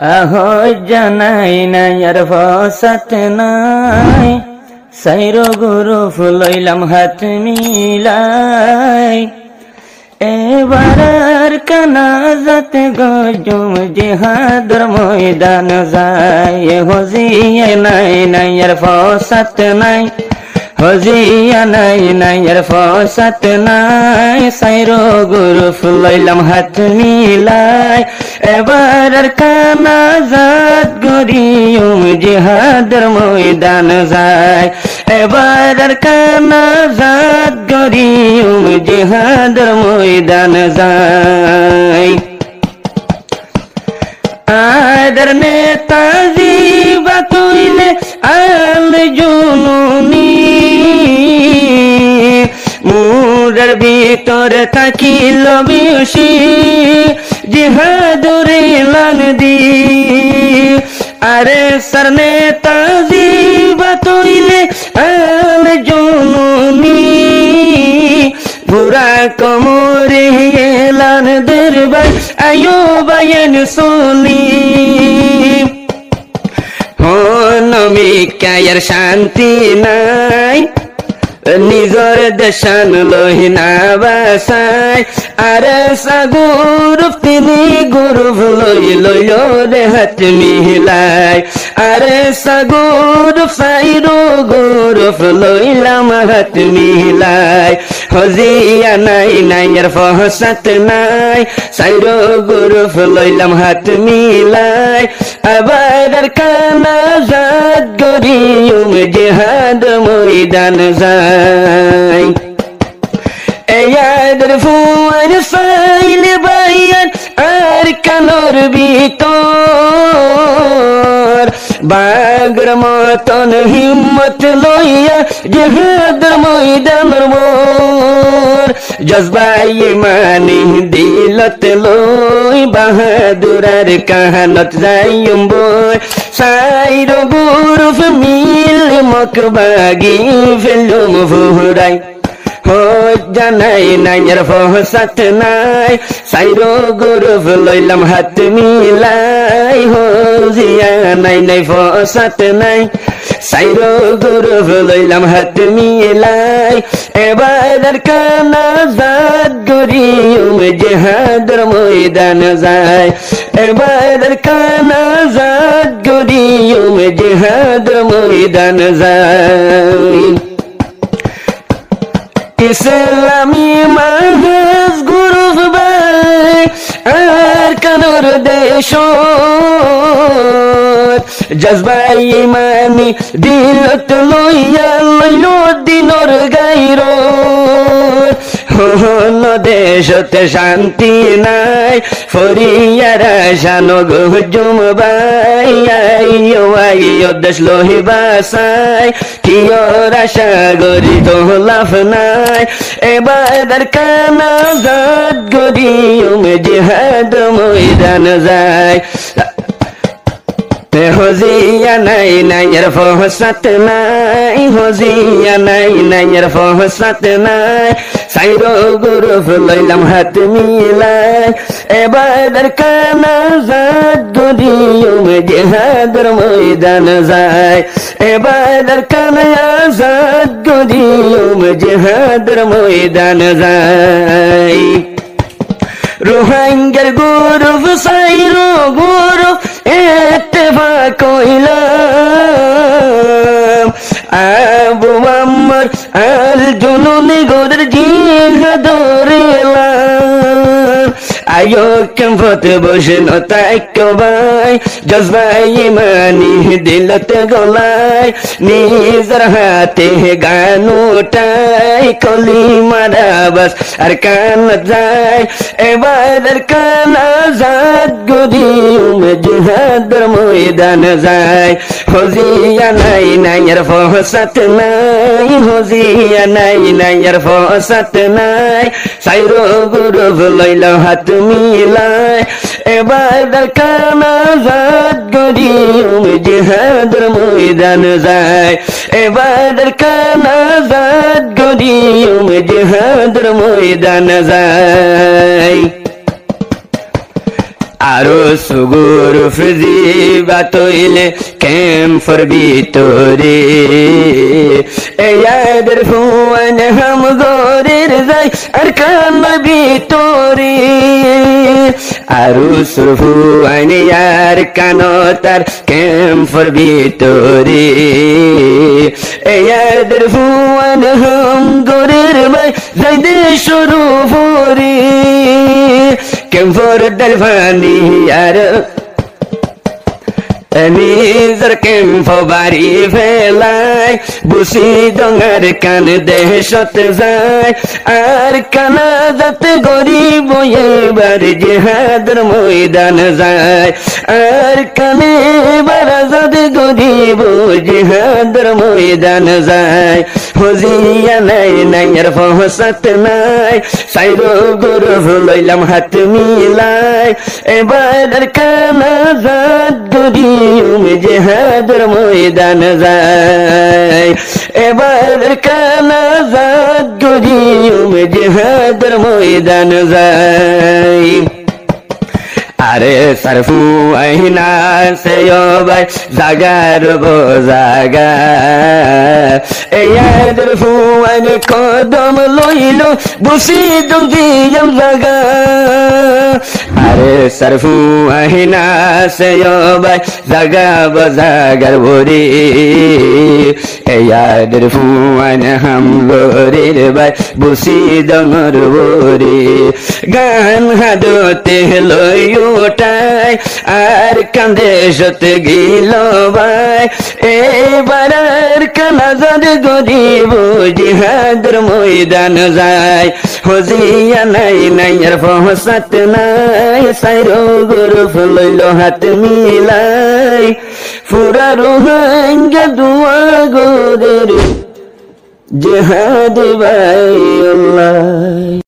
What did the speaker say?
Ahaz জানাই নাই আর ফসাত নাই, সাইরো গুরু ফুলইলাম হাত মিলাই। এবার কানাজাত গজুম জিহাদর ময়দান যায়, হজিয়ে নাই নাই আর ফসাত নাই, হজিয়া নাই নাই আর ফসাত নাই, সাইরো গুরু ফুলইলাম হাত মিলাই। এবার কানাজাত গরিয়ুম জিহাদর ময়দান যায়, এবার কানাজাত গরিয়ুম জিহাদর ময়দান যায়। আদর নেতাজি বাতুইলে আল জুনুনি, মুরার ভিতর থাকিল বেশি জিহাদুরে লান দি। আরে সর নেতাজি বাতুইলে আল জুনুনি, পুরা কমরে এলান দরবার আয়ো বায়ন শুনি। নমি কায়ের শান্তি নাই, নিজর দেশান লহিনা বাসায়। আরে সাগুর তিনি গুরু লই লইল রে হাত মিলাই। আরে সাগুর সাইরো গুরু লইলাম হাত মিলাই। হজিয়া নাই নাই আর ফসাত নাই, সাইরো গুরু লইলাম হাত মিলাই। আবার কানাজাত গরিয়ুম জিহাদ ময়দান যায়। এয়াদের ফুয়ার ফাইলে বাইয়ান আর কানোর ভিতর, বাগর মতন হিম্মত লইয়া জিহাদর ময়দানের মোর। জজবাই মানি দিলত লই বাহাদুরার কাহানত যাইম বই। সাইরো গুরুফ মিল মকবাগি ফেলুম ফুরাই, জানাই নাই আর ফসাত নাই, সাইরো গুরু লইলাম হাত মিলাই। হজিয়া নাই নাই ফসাত নাই, সাইরো গুরু লইলাম হাত মিলাই। এবার কানাজাত গরিয়ুম জিহাদর ময়দান যায়, এবার কানাজাত গরিয়ুম জিহাদর ময়দান যায়। ইসলামী মাহজ গুরুফ ভাই আর কানোর দেশ, জজবাই ইমানি দিলত লইয়া লইল দিনর গাইর। দেশতে শান্তি নাই, ফরিয়ারা শানো গুজুম বাই। আইয়ো আইয়ো দেশ লহি বাসাই, কিয়র আশা গরি তো লাভ নাই। এবার কানাজাত গরিয়ুম জিহাদ ময়দান যায়। হজিয়া নাই নাই আর ফসাত নাই, হজিয়া নাই নাই আর ফসাত নাই, সাইরো গুরু লইলাম হাত মিলাই। এবার কানাজাত গরিয়ুম জিহাদর ময়দান যায়, এবার কানাজাত গরিয়ুম জিহাদর ময়দান যায়। রোহিঙ্গার গুরুফ সাইরো গুরুফ ইত্তেফাক কইলাম। আবু আম্মার আল জুনুনি গোদের জিহাদর এলাম। আয়ো কেমফতে বসে নতাইক ভাই, জজবাই ইমানি দিলত গলায়। নিজের হাতে গান উঠাই, কলিমার আওয়াজ আর কান যায়। এবার কানাজাত গরিয়ুম জিহাদর ময়দান যায়। হজিয়া নাই নাই আর ফসাত নাই, হজিয়া নাই নাই আর ফসাত নাই, সাইরো গুরু লইল হাত মিলাই। এবার কানাজাত গরিয়ুম জিহাদর ময়দান যায়, এবার কানাজাত গরিয়ুম জিহাদর ময়দান যায়। আরো সুগুর ফ্রিজি বাতইলে ক্যাম্পর ভিতরে ইয়াদের ফুয়ান হাম গরের যাই আর কান্নার ভিতরে আরো সুফুয়ান ইয়ার কানতার ক্যাম্পর ভিতরে ইয়াদের ফুয়ান হাম গরের ভাই যাই দে শুরু ভরে ক্যাম্পর দলভানি আর নিজের ক্যাম্প বাড়ি ফেলায় বুসি ডঙ্গার কান দেশত যায় আর কানা যাতে গরিব এবার জিহাদের ময়দান যায় আর কানে বারা যাতে গরিব জিহাদের ময়দান যায় হজিয়া নাই নাই আর ফহসাত নাই সাইরো গরু লইলাম হাত মিলাই এবার কানা যাত গরিব জিহাদের ময়দান যায় এবার কানা যাত গরিব জিহাদের ময়দান যায় আরে সরফু আইনা সে ভাই জাগার বোজাগা ইয়াদের ফুয়ান কদম লইল বুসি দুদিয়াম জাগা আরে সরফু আইনা সে ভাই জাগা বোজাগার ভরি ইয়াদের ফুয়ান হাম গরির ভাই বুসি ডঙর ভরি গান হাদতে লই ওটাই আর কান্দে সতে গিল ভাই এবার আর কানাজার গরিব জিহাদের ময়দান যায় হজিয়া নাই নাই আর ফহসাত নাই সাইরো গরু লইল হাত মিলাই ফুরা রোহাঙ্গা দুয়া গোদের জিহাদ ভাই আল্লাহ।